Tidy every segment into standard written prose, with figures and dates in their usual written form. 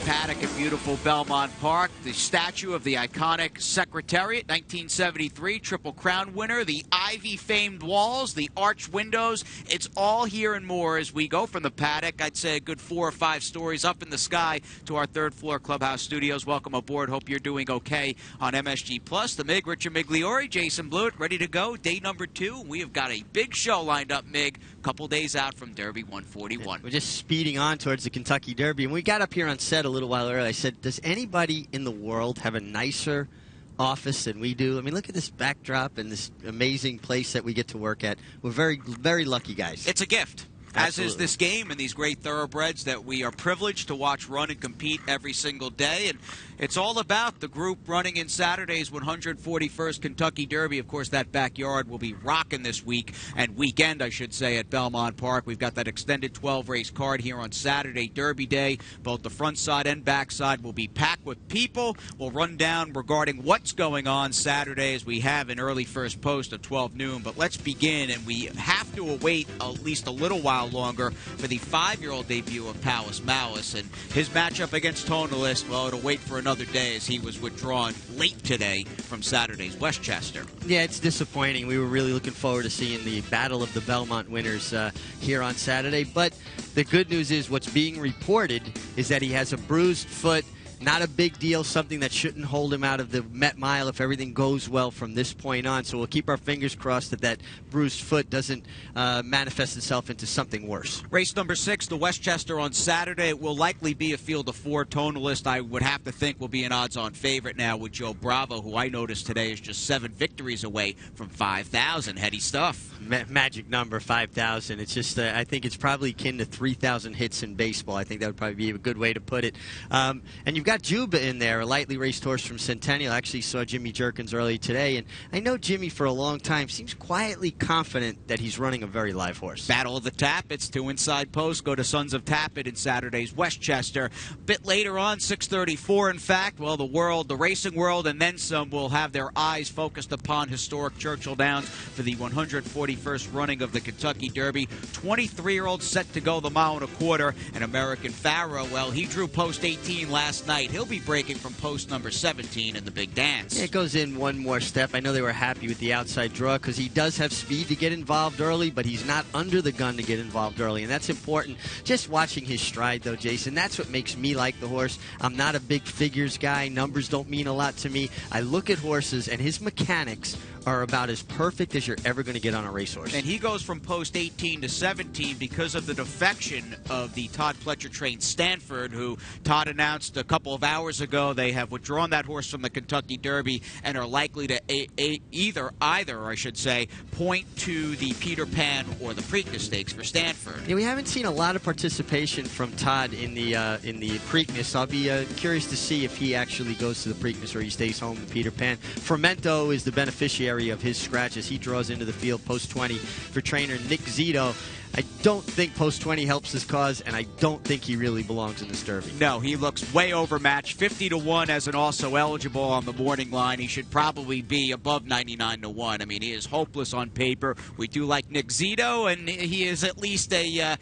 paddock at beautiful Belmont Park. The statue of the iconic Secretariat, 1973 Triple Crown winner, the ivy-famed walls, the arch windows. It's all here and more as we go from the paddock, I'd say a good 4 or 5 stories up in the sky to our third-floor clubhouse studios. Welcome aboard. Hope you're doing okay on MSG Plus. The Mig, Richard Migliore, Jason Blewitt, ready to go. Day number 2. We have got a big show lined up, Mig, a couple days out from Derby 141. We're just speeding on towards the Kentucky Derby, and we got up here on set a little while earlier. I said, does anybody in the world have a nicer office than we do? I mean, look at this backdrop and this amazing place that we get to work at. We're very, very lucky guys. It's a gift. Absolutely. As is this game and these great thoroughbreds that we are privileged to watch run and compete every single day. And it's all about the group running in Saturday's 141st Kentucky Derby. Of course, that backyard will be rocking this week and weekend, I should say, at Belmont Park. We've got that extended 12-race card here on Saturday, Derby Day. Both the front side and back side will be packed with people. We'll run down regarding what's going on Saturday as we have an early first post at 12 noon. But let's begin, and we have to await at least a little while longer for the 5-year-old debut of Palace Malice, and his matchup against Tonalist, well, it'll wait for another day as he was withdrawn late today from Saturday's Westchester. Yeah, it's disappointing. We were really looking forward to seeing the battle of the Belmont winners here on Saturday, but the good news is what's being reported is that he has a bruised foot. Not a big deal, something that shouldn't hold him out of the Met Mile if everything goes well from this point on. So we'll keep our fingers crossed that that bruised foot doesn't manifest itself into something worse. Race number 6, the Westchester on Saturday. It will likely be a field of 4. Tonalist, I would have to think, will be an odds-on favorite now with Joe Bravo, who I noticed today is just 7 victories away from 5,000. Heady stuff. Magic number, 5,000. It's just, I think it's probably akin to 3,000 hits in baseball. I think that would probably be a good way to put it. And you've got Juba in there, a lightly raced horse from Centennial. I actually saw Jimmy Jerkins early today, and I know Jimmy for a long time seems quietly confident that he's running a very live horse. Battle of the Tappets, 2 inside posts go to Sons of Tappet in Saturday's Westchester. A bit later on, 6:34 in fact, well, the racing world and then some will have their eyes focused upon historic Churchill Downs for the 141st running of the Kentucky Derby. 23-year-old set to go the 1.25 mile, and American Pharaoh, well, he drew post 18 last night. He'll be breaking from post number 17 in the big dance. It goes in one more step. I know they were happy with the outside draw because he does have speed to get involved early, but he's not under the gun to get involved early, and that's important. Just watching his stride, though, Jason, that's what makes me like the horse. I'm not a big figures guy. Numbers don't mean a lot to me. I look at horses, and his mechanics are about as perfect as you're ever going to get on a racehorse. And he goes from post 18 to 17 because of the defection of the Todd Pletcher-trained Stanford, who Todd announced a couple of hours ago they have withdrawn that horse from the Kentucky Derby and are likely to either, I should say, point to the Peter Pan or the Preakness Stakes for Stanford. Yeah, we haven't seen a lot of participation from Todd in the Preakness. I'll be curious to see if he actually goes to the Preakness or he stays home in Peter Pan. Fermento is the beneficiary of his scratches. He draws into the field post 20 for trainer Nick Zito. I don't think post 20 helps his cause, and I don't think he really belongs in this Derby. No, he looks way overmatched. 50-1 as an also eligible on the morning line. He should probably be above 99-1. I mean, he is hopeless on paper. We do like Nick Zito, and he is at least an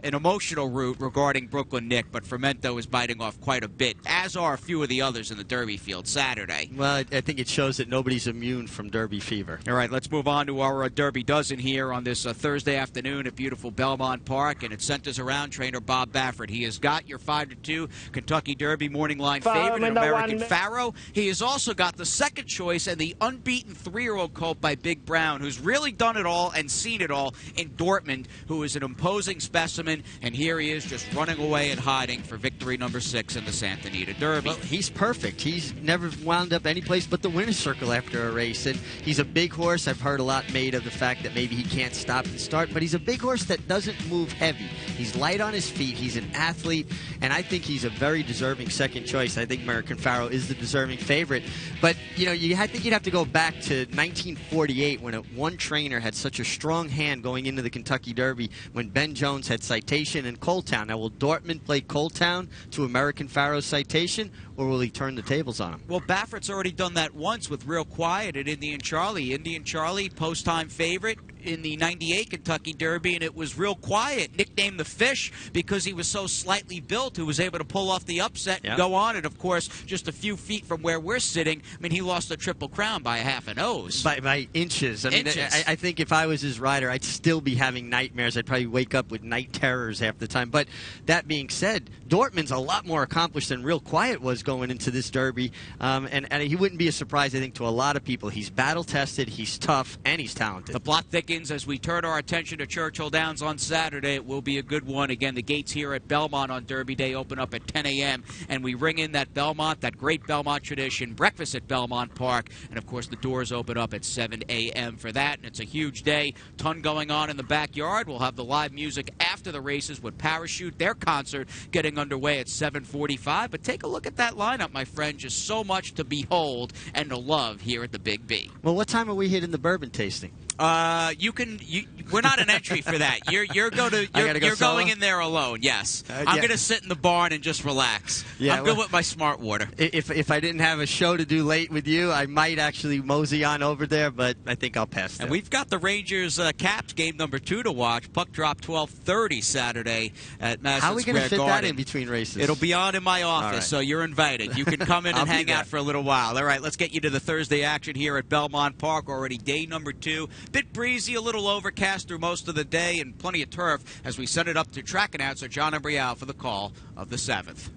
emotional route regarding Brooklyn Nick. But Fermento is biting off quite a bit, as are a few of the others in the Derby field Saturday. Well, I think it shows that nobody's immune from Derby fever. All right, let's move on to our Derby Dozen here on this Thursday afternoon at beautiful Belmont Park, and it centers around trainer Bob Baffert. He has got your 5-2 Kentucky Derby morning line favorite, American Pharaoh. He has also got the second choice and the unbeaten 3-year-old colt by Big Brown, who's really done it all and seen it all in Dortmund, who is an imposing specimen, and here he is just running away and hiding for victory number 6 in the Santa Anita Derby. Well, he's perfect. He's never wound up any place but the winner's circle after a race, and he's a big horse. I've heard a lot made of the fact that maybe he can't stop and start, but he's a big horse that doesn't move heavy. He's light on his feet. He's an athlete, and I think he's a very deserving second choice. I think American Pharaoh is the deserving favorite. But, you know, I think you'd have to go back to 1948 when one trainer had such a strong hand going into the Kentucky Derby when Ben Jones had Citation and Coal Town. Now, will Dortmund play Coal Town to American Pharaoh's Citation, or will he turn the tables on him? Well, Baffert's already done that once with Real Quiet at Indian Charlie. Indian Charlie, post-time favorite. in the '98 Kentucky Derby, and it was real quiet. Nicknamed the Fish because he was so slightly built, who was able to pull off the upset and go on. And of course, just a few feet from where we're sitting, I mean, he lost the Triple Crown by a half a nose. By inches. I mean, I think if I was his rider, I'd still be having nightmares. I'd probably wake up with night terrors half the time. But that being said, Dortmund's a lot more accomplished than Real Quiet was going into this Derby. And he wouldn't be a surprise, I think, to a lot of people. He's battle-tested, he's tough, and he's talented. The plot thickens as we turn our attention to Churchill Downs on Saturday. It will be a good one. Again, the gates here at Belmont on Derby Day open up at 10 a.m. and we ring in that Belmont, that great Belmont tradition, breakfast at Belmont Park. And, of course, the doors open up at 7 a.m. for that. And it's a huge day. Ton going on in the backyard. We'll have the live music after the races with Parachute, their concert, getting underway at 7:45. But take a look at that lineup, my friend. Just so much to behold and to love here at the Big B. Well, what time are we hitting the bourbon tasting? We're not an entry for that. You're going in there alone. Yes, I'm going to sit in the barn and just relax. Yeah, I'm good with my smart water. If I didn't have a show to do late with you, I might actually mosey on over there, but I think I'll pass that. And we've got the Rangers Caps game number 2 to watch. Puck drop 12:30 Saturday at Madison Square Garden. How are we going to fit that in between races? It'll be on in my office, right. So you're invited. You can come in and hang out for a little while. All right, let's get you to the Thursday action here at Belmont Park. Already day number 2. Bit breezy, a little overcast through most of the day, and plenty of turf as we send it up to track announcer John Embrial for the call of the 7th.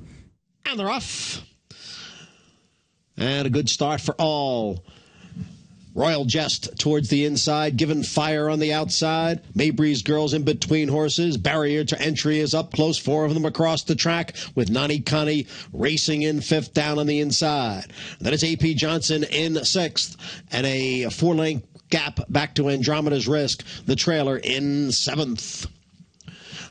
And they're off. And a good start for all. Royal Jest towards the inside, given fire on the outside. Mabry's Girls in between horses. Barrier to entry is up close. 4 of them across the track with Nani Connie racing in 5th down on the inside. Then it's A.P. Johnson in 6th. And a 4-length gap back to Andromeda's Risk, the trailer, in 7th.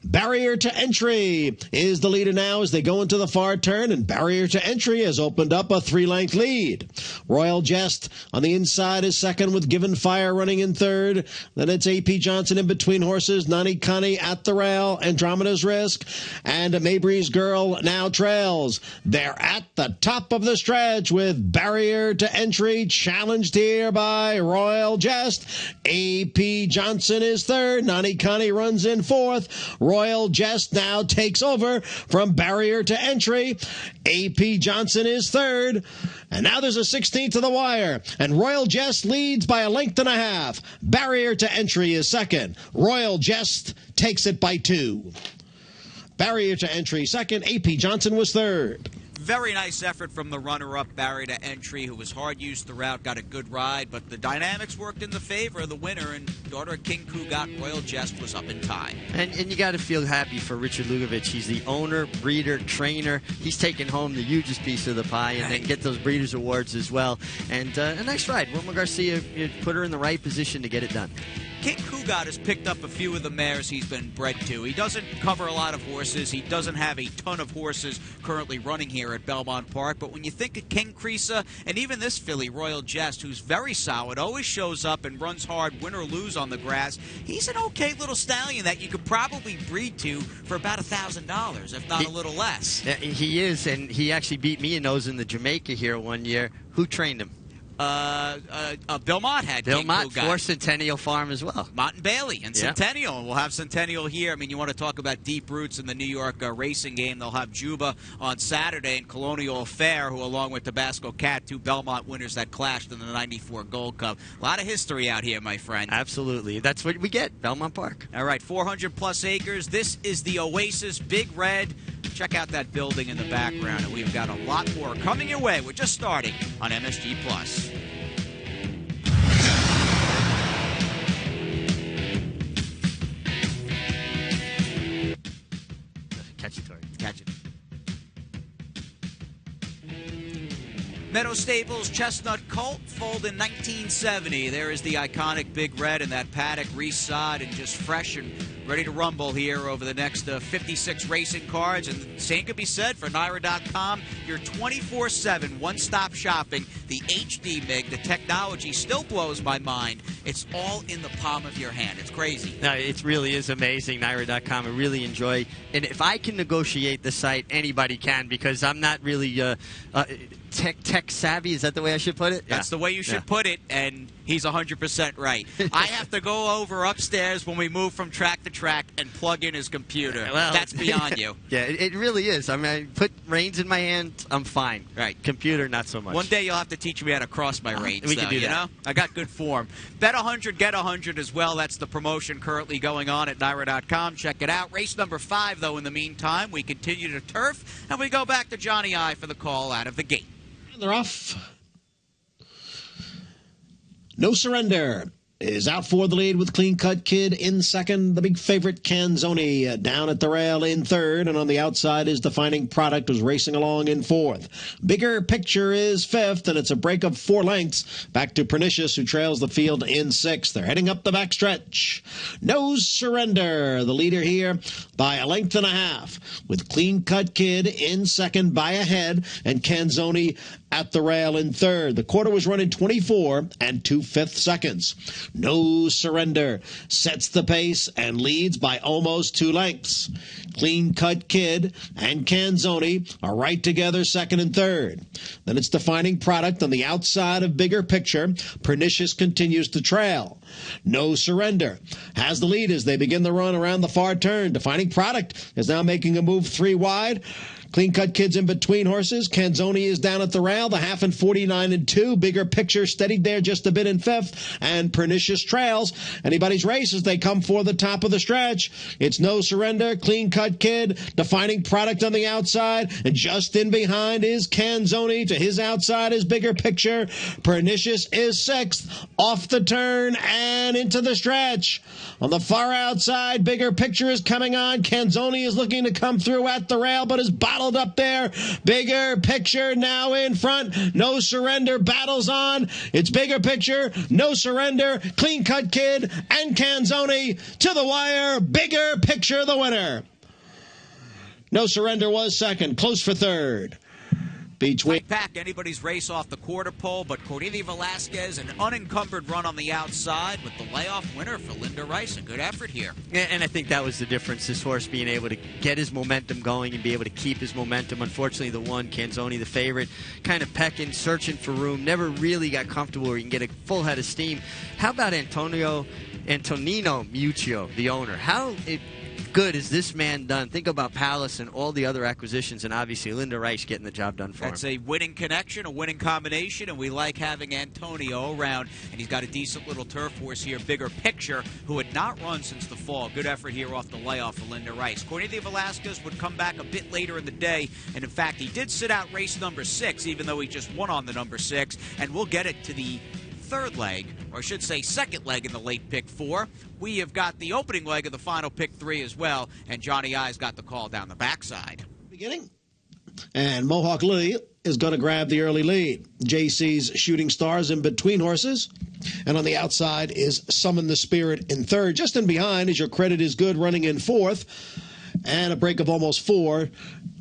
Barrier to Entry is the leader now as they go into the far turn, and Barrier to Entry has opened up a 3-length lead. Royal Jest on the inside is second with Given Fire running in 3rd. Then it's A.P. Johnson in between horses, Nani Connie at the rail, Andromeda's Risk, and Mabry's Girl now trails. They're at the top of the stretch with Barrier to Entry challenged here by Royal Jest. A.P. Johnson is 3rd. Nani Connie runs in 4th. Royal Jest now takes over from Barrier to Entry. A.P. Johnson is 3rd. And now there's a 16th to the wire. And Royal Jest leads by a length and a half. Barrier to Entry is 2nd. Royal Jest takes it by 2. Barrier to Entry 2nd. A.P. Johnson was 3rd. Very nice effort from the runner-up, Barrier to Entry, who was hard used throughout, got a good ride, but the dynamics worked in the favor of the winner, and daughter King Kugat, Royal Jest, was up in time. And you got to feel happy for Richard Lugovich. He's the owner, breeder, trainer. He's taking home the hugest piece of the pie, and then get those Breeders' Awards as well. And a nice ride. Wilma Garcia put her in the right position to get it done. King Kugat has picked up a few of the mares he's been bred to. He doesn't cover a lot of horses. He doesn't have a ton of horses currently running here at Belmont Park. But when you think of King Creasa and even this filly, Royal Jest, who's very solid, always shows up and runs hard, win or lose on the grass, he's an okay little stallion that you could probably breed to for about $1,000, if not a little less. He is, and he actually beat me in those in the Jamaica here one year. Who trained him? Belmont had Belmont for Centennial Farm as well. Mott and Bailey and Centennial. And we'll have Centennial here. I mean, you want to talk about deep roots in the New York racing game. They'll have Juba on Saturday and Colonial Affair, who along with Tabasco Cat, 2 Belmont winners that clashed in the 94 Gold Cup. A lot of history out here, my friend. Absolutely. That's what we get, Belmont Park. All right, 400-plus acres. This is the Oasis Big Red. Check out that building in the background, and we've got a lot more coming your way. We're just starting on MSG+. Catch it, Tori. Catch it. Meadow Stables Chestnut Colt, foaled in 1970. There is the iconic Big Red in that paddock, resod and just fresh and ready to rumble here over the next 56 racing cards. And the same could be said for NYRA.com your 24/7 one-stop shopping, the HD MiG, the technology still blows my mind. It's all in the palm of your hand. It's crazy. No, it really is amazing, Naira.com. I really enjoy. And if I can negotiate the site, anybody can, because I'm not really tech savvy. Is that the way I should put it? That's the way you should put it, and he's 100% right. I have to go over upstairs when we move from track to track and plug in his computer. Well, that's beyond you. Yeah, it really is. I mean, put reins in my hand, I'm fine. Right. Computer, not so much. One day you'll have to teach me how to cross my reins. We can do that. You know? I got good form. Bet 100, get 100 as well. That's the promotion currently going on at Naira.com. Check it out. Race number 5, though, in the meantime. We continue to turf, and we go back to Johnny I for the call out of the gate. They're off. No Surrender is out for the lead with Clean Cut Kid in second. The big favorite Canzoni down at the rail in third, and on the outside is Defining Product, who's racing along in fourth. Bigger Picture is fifth, and it's a break of 4 lengths back to Pernicious, who trails the field in sixth. They're heading up the backstretch. No Surrender, the leader here by a length and a half, with Clean Cut Kid in second by a head, and Canzoni at the rail in third. The quarter was run in 24 and 2/5 seconds. No Surrender sets the pace and leads by almost 2 lengths. Clean Cut Kid and Canzoni are right together second and third. Then it's Defining Product on the outside of Bigger Picture. Pernicious continues to trail. No Surrender has the lead as they begin the run around the far turn. Defining Product is now making a move 3 wide. Clean Cut Kid's in between horses. Canzoni is down at the rail. The half in 49 and 2. Bigger Picture steadied there just a bit in fifth. And Pernicious trails. Anybody's race as they come for the top of the stretch. It's No Surrender, Clean Cut Kid, Defining Product on the outside. And just in behind is Canzoni. To his outside is Bigger Picture. Pernicious is sixth. Off the turn and into the stretch. On the far outside, Bigger Picture is coming on. Canzoni is looking to come through at the rail, but is bottled up there. Bigger Picture now in front. No Surrender battles on. It's Bigger Picture, No Surrender, Clean Cut Kid, and Canzoni to the wire. Bigger Picture the winner. No Surrender was second. Close for third. Between back anybody's race off the quarter pole, but Cornelia Velasquez, an unencumbered run on the outside with the layoff winner for Linda Rice. A good effort here. And I think that was the difference, this horse being able to get his momentum going and be able to keep his momentum. Unfortunately, the one, Canzoni, the favorite, kind of pecking, searching for room, never really got comfortable where he can get a full head of steam. How about Antonino Muccio, the owner? How good is this man done? Think about Palace and all the other acquisitions, and obviously Linda Rice getting the job done for him. That's a winning connection, a winning combination, and we like having Antonio around. And he's got a decent little turf horse here, Bigger Picture, who had not run since the fall. Good effort here off the layoff for Linda Rice. Cornelia Velasquez would come back a bit later in the day, and in fact, he did sit out race number 6, even though he just won on the number 6, and we'll get it to the third leg, or I should say second leg in the late pick 4. We have got the opening leg of the final pick 3 as well, and Johnny I's got the call down the backside. Beginning. And Mohawk Lily is going to grab the early lead. JC's Shooting Stars in between horses. And on the outside is Summon the Spirit in third. Just in behind is Your Credit is Good running in fourth. And a break of almost 4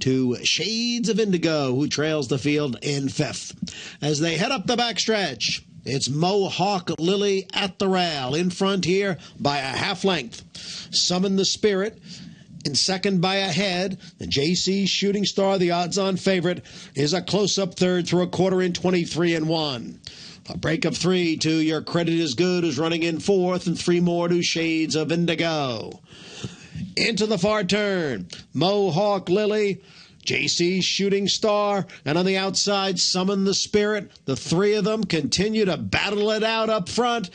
to Shades of Indigo, who trails the field in fifth. As they head up the backstretch, it's Mohawk Lily at the rail. In front here by a half length. Summon the Spirit in second by a head. The JC Shooting Star, the odds-on favorite, is a close-up third through a quarter in 23 and 1. A break of 3 to Your Credit is Good, who's running in fourth, and 3 more to Shades of Indigo. Into the far turn, Mohawk Lily, JC Shooting Star, and on the outside, Summon the Spirit. The 3 of them continue to battle it out up front.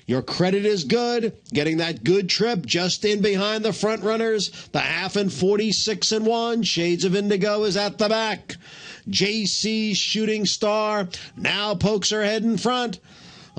Your Credit is Good, getting that good trip just in behind the front runners. The half in 46 and 1. Shades of Indigo is at the back. JC Shooting Star now pokes her head in front.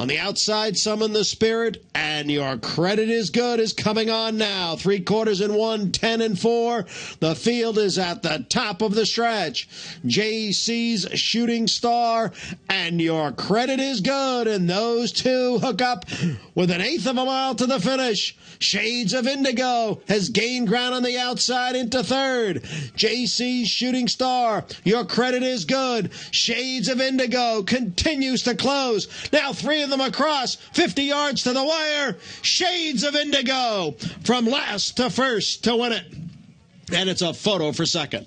On the outside, Summon the Spirit, and Your Credit is Good is coming on now. 3/4 in 1, 10 and 4. The field is at the top of the stretch. JC's Shooting Star and Your Credit is Good, and those two hook up with an eighth of a mile to the finish. Shades of Indigo has gained ground on the outside into third. JC's Shooting Star, Your Credit is Good. Shades of Indigo continues to close. Now 3 of them across, 50 yards to the wire. Shades of Indigo from last to first to win it. And it's a photo for second.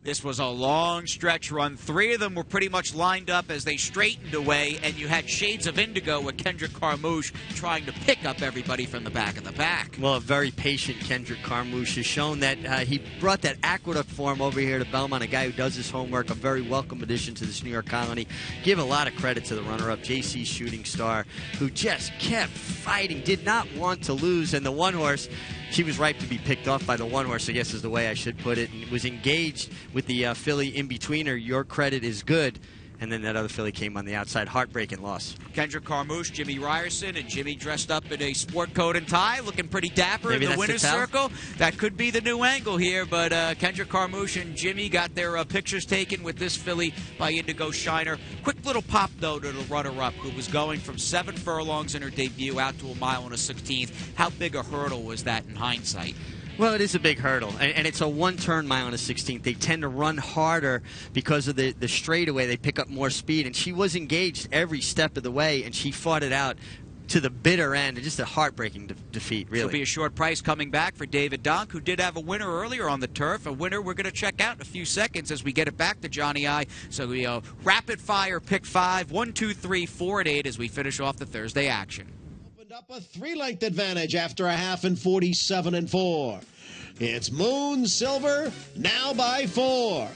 This was a long stretch run. 3 of them were pretty much lined up as they straightened away, and you had Shades of Indigo with Kendrick Carmouche trying to pick up everybody from the back of the pack. Well, a very patient Kendrick Carmouche has shown that he brought that aqueduct form over here to Belmont, a guy who does his homework, a very welcome addition to this New York colony. Give a lot of credit to the runner-up, JC Shooting Star, who just kept fighting, did not want to lose, and the one horse, she was ripe to be picked off by the one horse, I guess is the way I should put it, and was engaged with the filly in between her. Your Credit is Good. And then that other filly came on the outside. Heartbreaking loss. Kendrick Carmouche, Jimmy Ryerson, and Jimmy dressed up in a sport coat and tie, looking pretty dapper in the winner's circle. That could be the new angle here, but Kendrick Carmouche and Jimmy got their pictures taken with this filly by Indigo Shiner. Quick little pop, though, to the runner-up, who was going from 7 furlongs in her debut out to a mile and a 16th. How big a hurdle was that in hindsight? Well, it is a big hurdle, and it's a one-turn mile and a 16th. They tend to run harder because of the straightaway. They pick up more speed, and she was engaged every step of the way, and she fought it out to the bitter end. Just a heartbreaking defeat, really. It'll be a short price coming back for David Donk, who did have a winner earlier on the turf. A winner we're going to check out in a few seconds as we get it back to Johnny I. So we rapid fire pick 5, 1, 2, 3, 4, and 8 as we finish off the Thursday action. Up a 3-length advantage after a half in 47 and 4. It's Moon Silver now by 4.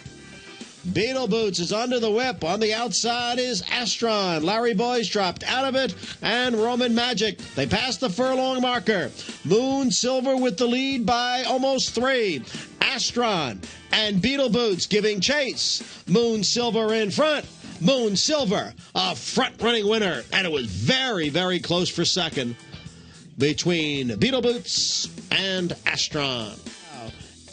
Beetle Boots is under the whip. On the outside is Astron. Larry Boyce dropped out of it, and Roman Magic. They passed the furlong marker. Moon Silver with the lead by almost 3. Astron and Beetle Boots giving chase. Moon Silver in front. Moon Silver, a front-running winner, and it was very, very close for second between Beetle Boots and Astron.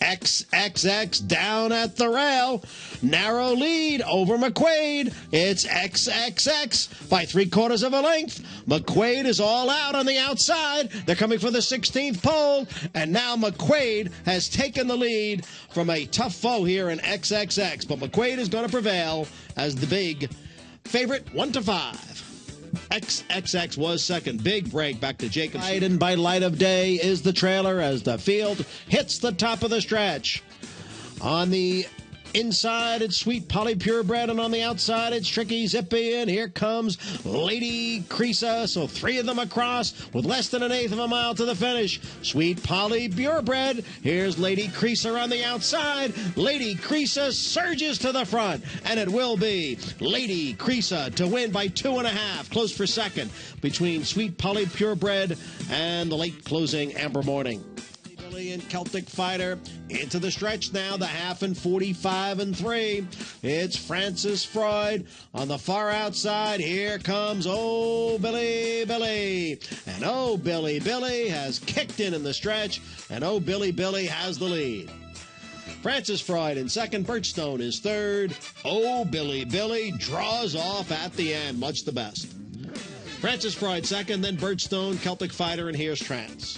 XXX down at the rail. Narrow lead over McQuaid. It's XXX by 3/4 of a length. McQuaid is all out on the outside. They're coming for the 16th pole, and now McQuaid has taken the lead from a tough foe here in XXX. But McQuaid is going to prevail as the big favorite, 1 to 5. XXX was second. Big break back to Jacob. And by light of day is the trailer as the field hits the top of the stretch. On the inside, it's Sweet Polly Purebred, and on the outside, it's Tricky Zippy, and here comes Lady Creasa. So 3 of them across with less than an eighth of a mile to the finish. Sweet Polly Purebred. Here's Lady Creasa on the outside. Lady Creasa surges to the front, and it will be Lady Creasa to win by 2.5. Close for second between Sweet Polly Purebred and the late closing Amber Morning. And Celtic Fighter into the stretch now, the half in 45 and 3. It's Francis Freud on the far outside. Here comes Oh Billy Billy, and Oh Billy Billy has kicked in the stretch, and Oh Billy Billy has the lead. Francis Freud in second, Birchstone is third. Oh Billy Billy draws off at the end, much the best. Francis Freud second, then Birchstone, Celtic Fighter, and here's Trance.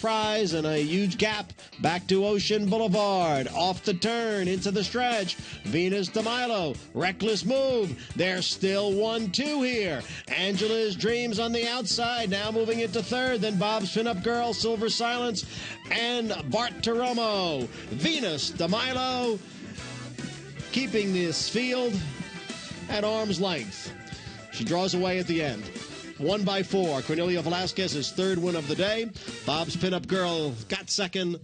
Prize and a huge gap back to Ocean Boulevard. Off the turn into the stretch. Venus de Milo, reckless move. There's still 1-2 here. Angela's Dreams on the outside, now moving into third. Then Bob's Pinup Girl, Silver Silence, and Bart Taromo. Venus de Milo keeping this field at arm's length. She draws away at the end. 1 by 4. Cornelia Velasquez's third win of the day. Bob's Pinup Girl got second.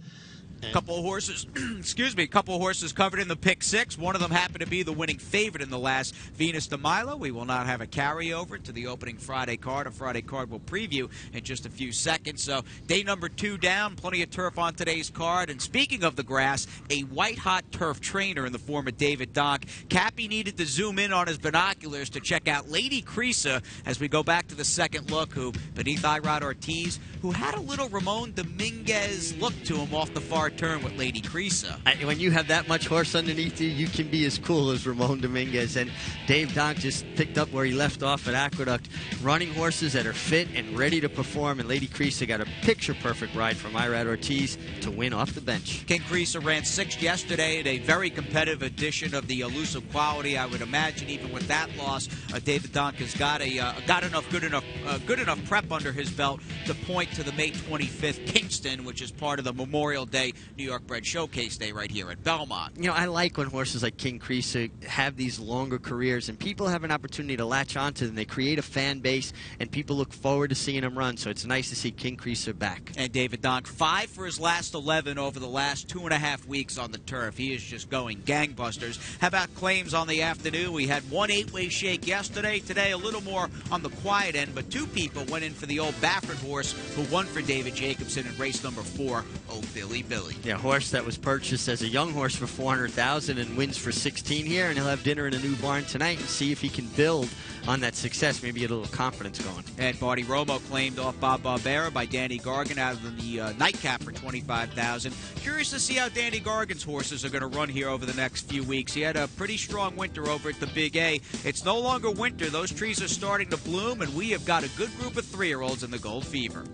Couple of horses, excuse me, a couple of horses covered in the pick six. One of them happened to be the winning favorite in the last, Venus de Milo. We will not have a carryover to the opening Friday card. A Friday card we'll preview in just a few seconds. So day number 2 down, plenty of turf on today's card. And speaking of the grass, a white-hot turf trainer in the form of David Donk. Cappy needed to zoom in on his binoculars to check out Lady Creasa as we go back to the second look, who, beneath Irod Ortiz, who had a little Ramon Dominguez look to him off the far turn with Lady Creasa. When you have that much horse underneath you, you can be as cool as Ramon Dominguez. And Dave Donk just picked up where he left off at Aqueduct, running horses that are fit and ready to perform. And Lady Creasa got a picture-perfect ride from Irad Ortiz to win off the bench. King Creasa ran 6th yesterday in a very competitive edition of the Elusive Quality. I would imagine even with that loss, David Donk has got good enough prep under his belt to point to the May 25th Kingston, which is part of the Memorial Day New York Bred Showcase Day right here at Belmont. You know, I like when horses like King Creasa have these longer careers and people have an opportunity to latch onto them. They create a fan base and people look forward to seeing them run. So it's nice to see King Creasa back. And David Donk, 5 for his last 11 over the last 2.5 weeks on the turf. He is just going gangbusters. How about claims on the afternoon? We had one 8-way shake yesterday. Today a little more on the quiet end, but 2 people went in for the old Baffert horse who won for David Jacobson in race number 4, Oh Billy Billy. Yeah, horse that was purchased as a young horse for $400,000 and wins for $16 here, and he'll have dinner in a new barn tonight and see if he can build on that success, maybe get a little confidence going. And Barty Romo claimed off Bob Barbera by Danny Gargan out of the nightcap for $25,000. Curious to see how Danny Gargan's horses are going to run here over the next few weeks. He had a pretty strong winter over at the Big A. It's no longer winter. Those trees are starting to bloom, and we have got a good group of 3-year-olds in the Gold Fever.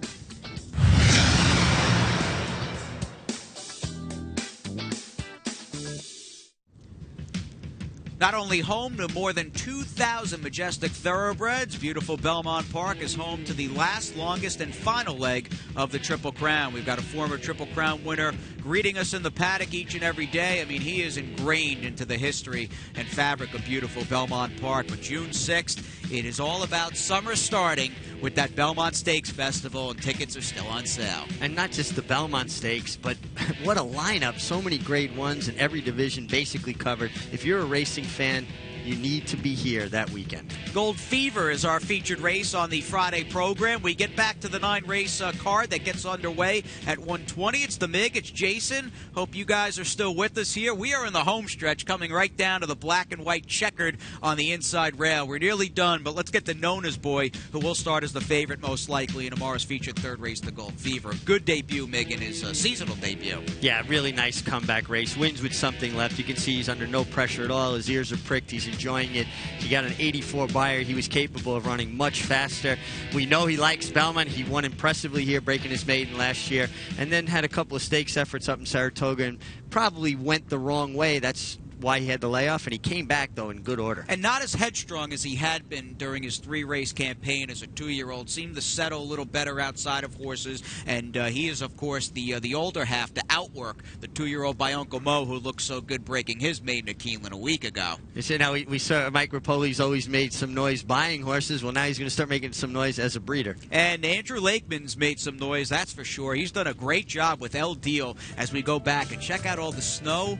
Not only home to more than 2,000 majestic thoroughbreds, beautiful Belmont Park is home to the last, longest, and final leg of the Triple Crown. We've got a former Triple Crown winner greeting us in the paddock each and every day. I mean, he is ingrained into the history and fabric of beautiful Belmont Park. But June 6th, it is all about summer starting with that Belmont Stakes Festival, and tickets are still on sale. And not just the Belmont Stakes, but what a lineup. So many grade ones in every division basically covered. If you're a racing fan, you need to be here that weekend. Gold Fever is our featured race on the Friday program. We get back to the 9-race card that gets underway at 1:20. It's the MIG. It's Jason. Hope you guys are still with us here. We are in the home stretch, coming right down to the black and white checkered on the inside rail. We're nearly done, but let's get to Nona's Boy, who will start as the favorite most likely in tomorrow's featured 3rd race, the Gold Fever. Good debut, MIG, in his seasonal debut. Yeah, really nice comeback race. Wins with something left. You can see he's under no pressure at all. His ears are pricked. He's enjoying it. He got an 84 buyer. He was capable of running much faster. We know he likes Belmont. He won impressively here, breaking his maiden last year, and then had a couple of stakes efforts up in Saratoga and probably went the wrong way. That's why he had the layoff, and he came back, though, in good order. And not as headstrong as he had been during his 3-race campaign as a 2-year-old. Seemed to settle a little better outside of horses, and he is, of course, the older half to outwork the 2-year-old by Uncle Mo, who looked so good breaking his maiden at Keeneland a week ago. You see how we saw Mike Rapoli's always made some noise buying horses. Well, now he's going to start making some noise as a breeder. And Andrew Lakeman's made some noise, that's for sure. He's done a great job with El Deal as we go back and check out all the snow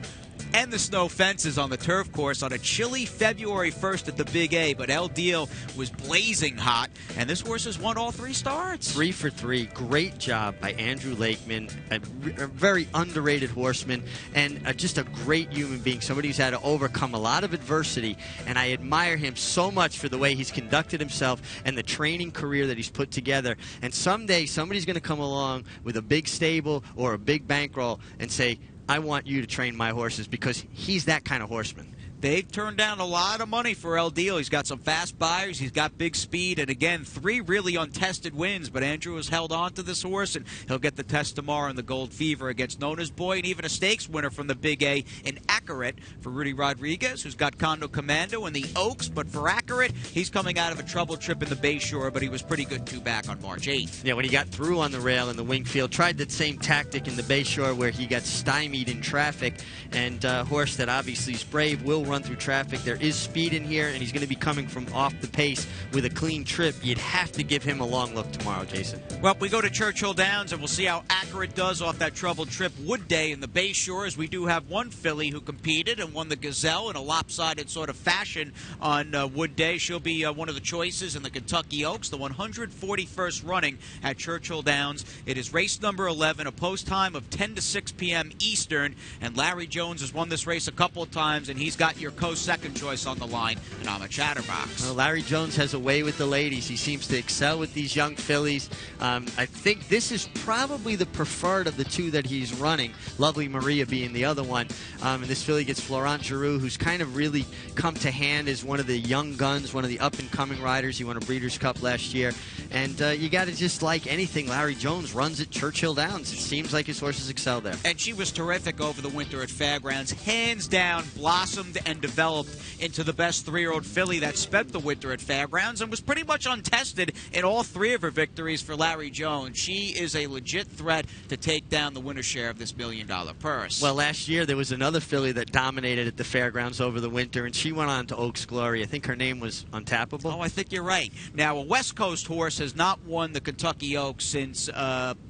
and the snow fences on the turf course on a chilly February 1st at the Big A. But El Deal was blazing hot, and this horse has won all 3 starts. 3 for 3. Great job by Andrew Lakeman, a very underrated horseman, and just a great human being, somebody who's had to overcome a lot of adversity, and I admire him so much for the way he's conducted himself and the training career that he's put together. And someday somebody's going to come along with a big stable or a big bankroll and say, I want you to train my horses, because he's that kind of horseman. They've turned down a lot of money for El Deal. He's got some fast buyers. He's got big speed. And again, 3 really untested wins. But Andrew has held on to this horse, and he'll get the test tomorrow in the Gold Fever against Nona's Boy, and even a stakes winner from the Big A in Accurate for Rudy Rodriguez, who's got Condo Commando in the Oaks. But for Accurate, he's coming out of a trouble trip in the Bayshore, but he was pretty good 2 back on March 8th. Yeah, when he got through on the rail in the Wingfield, tried that same tactic in the Bayshore where he got stymied in traffic. And a horse that obviously is brave will run through traffic. There is speed in here, and he's going to be coming from off the pace with a clean trip. You'd have to give him a long look tomorrow, Jason. Well, we go to Churchill Downs, and we'll see how accurate does off that troubled trip Wood Day in the Bay Shores. We do have one filly who competed and won the Gazelle in a lopsided sort of fashion on Wood Day. She'll be one of the choices in the Kentucky Oaks, the 141st running at Churchill Downs. It is race number 11, a post time of 10 to 6 p.m. Eastern, and Larry Jones has won this race a couple of times, and he's got your co-second choice on the line, and I'm a chatterbox. Well, Larry Jones has a way with the ladies. He seems to excel with these young fillies. I think this is probably the preferred of the two that he's running, Lovely Maria being the other one. And this filly gets Florent Giroux, who's kind of really come to hand as one of the young guns, one of the up-and-coming riders. He won a Breeders' Cup last year. And you got to just like anything Larry Jones runs at Churchill Downs. It seems like his horses excel there. And she was terrific over the winter at Fairgrounds. Hands down, blossomed and developed into the best 3-year-old filly that spent the winter at Fairgrounds and was pretty much untested in all 3 of her victories for Larry Jones. She is a legit threat to take down the winner's share of this $1 million purse. Well, last year there was another filly that dominated at the Fairgrounds over the winter, and she went on to Oaks Glory. I think her name was Untappable. Oh, I think you're right. Now, a West Coast horse has not won the Kentucky Oaks since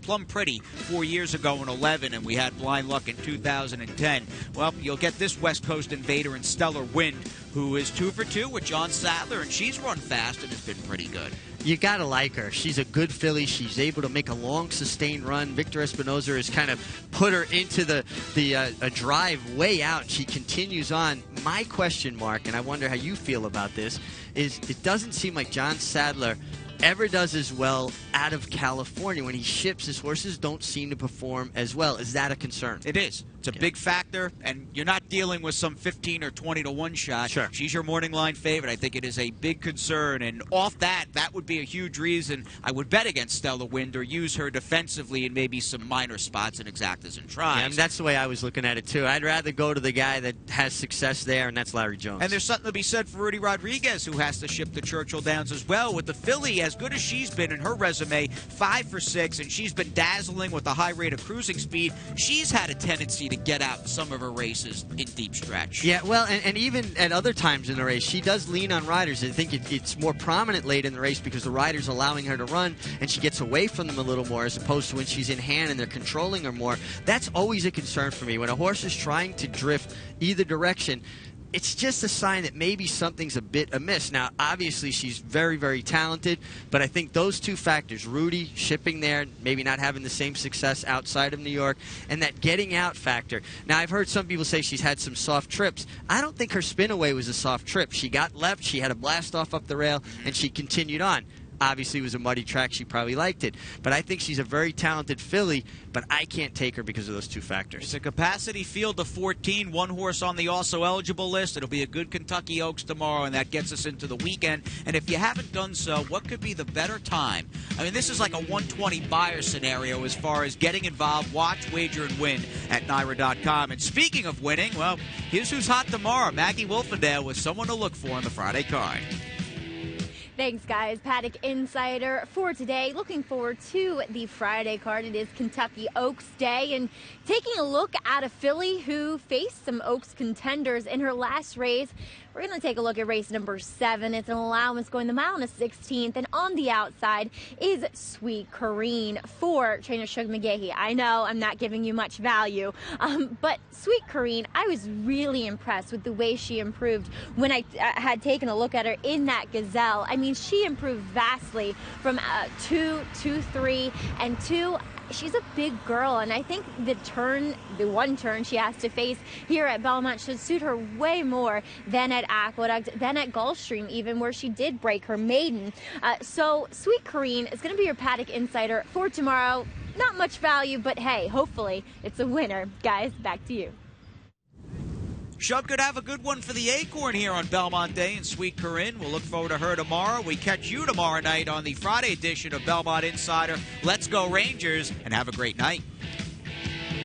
Plum Pretty 4 years ago in 11, and we had blind luck in 2010. Well, you'll get this West Coast invader in Stellar Wind, who is 2 for 2 with John Sadler, and she's run fast and has been pretty good. You got to like her. She's a good filly. She's able to make a long, sustained run. Victor Espinoza has kind of put her into a drive way out. She continues on. My question mark, and I wonder how you feel about this, is it doesn't seem like John Sadler ever does as well out of California. When he ships, his horses don't seem to perform as well. Is that a concern? It is. It's a big factor, and you're not dealing with some 15 or 20 to 1 shot. Sure. She's your morning line favorite. I think it is a big concern, and off that would be a huge reason I would bet against Stella Wind or use her defensively in maybe some minor spots in exactas and tries. Yeah, and that's the way I was looking at it, too. I'd rather go to the guy that has success there, and that's Larry Jones. And there's something to be said for Rudy Rodriguez, who has to ship to Churchill Downs as well. With the filly, as good as she's been in her resume, 5 for 6, and she's been dazzling with a high rate of cruising speed. She's had a tendency to get out in some of her races in deep stretch. Yeah, well, and even at other times in the race, she does lean on riders. I think it's more prominent late in the race because the rider's allowing her to run, and she gets away from them a little more as opposed to when she's in hand and they're controlling her more. That's always a concern for me. When a horse is trying to drift either direction, it's just a sign that maybe something's a bit amiss. Now, obviously, she's very, very talented, but I think those two factors, Rudy shipping there, maybe not having the same success outside of New York, and that getting out factor. Now, I've heard some people say she's had some soft trips. I don't think her spin away was a soft trip. She got left, she had a blast off up the rail, and she continued on. Obviously, it was a muddy track. She probably liked it. But I think she's a very talented filly, but I can't take her because of those two factors. It's a capacity field of 14, one horse on the also eligible list. It'll be a good Kentucky Oaks tomorrow, and that gets us into the weekend. And if you haven't done so, what could be the better time? I mean, this is like a 120 buyer scenario as far as getting involved. Watch, wager, and win at NYRA.com. And speaking of winning, well, here's who's hot tomorrow. Maggie Wolfendale with someone to look for on the Friday card. Thanks, guys. Paddock Insider for today. Looking forward to the Friday card. It is Kentucky Oaks Day, and taking a look at a filly who faced some Oaks contenders in her last race. We're going to take a look at race number 7. It's an allowance going the mile and a 16th, and on the outside is Sweet Corrine for trainer Shug McGahee. I know I'm not giving you much value, but Sweet Corrine, I was really impressed with the way she improved when I had taken a look at her in that Gazelle. I mean, she improved vastly from 2, 3, and 2. She's a big girl, and I think the one turn she has to face here at Belmont should suit her way more than at Aqueduct, than at Gulfstream even, where she did break her maiden. So Sweet Corrine is going to be your Paddock Insider for tomorrow. Not much value, but hey, hopefully it's a winner. Guys, back to you. Shub could have a good one for the Acorn here on Belmont Day, and Sweet Corrine. We'll look forward to her tomorrow. We catch you tomorrow night on the Friday edition of Belmont Insider. Let's go Rangers, and have a great night.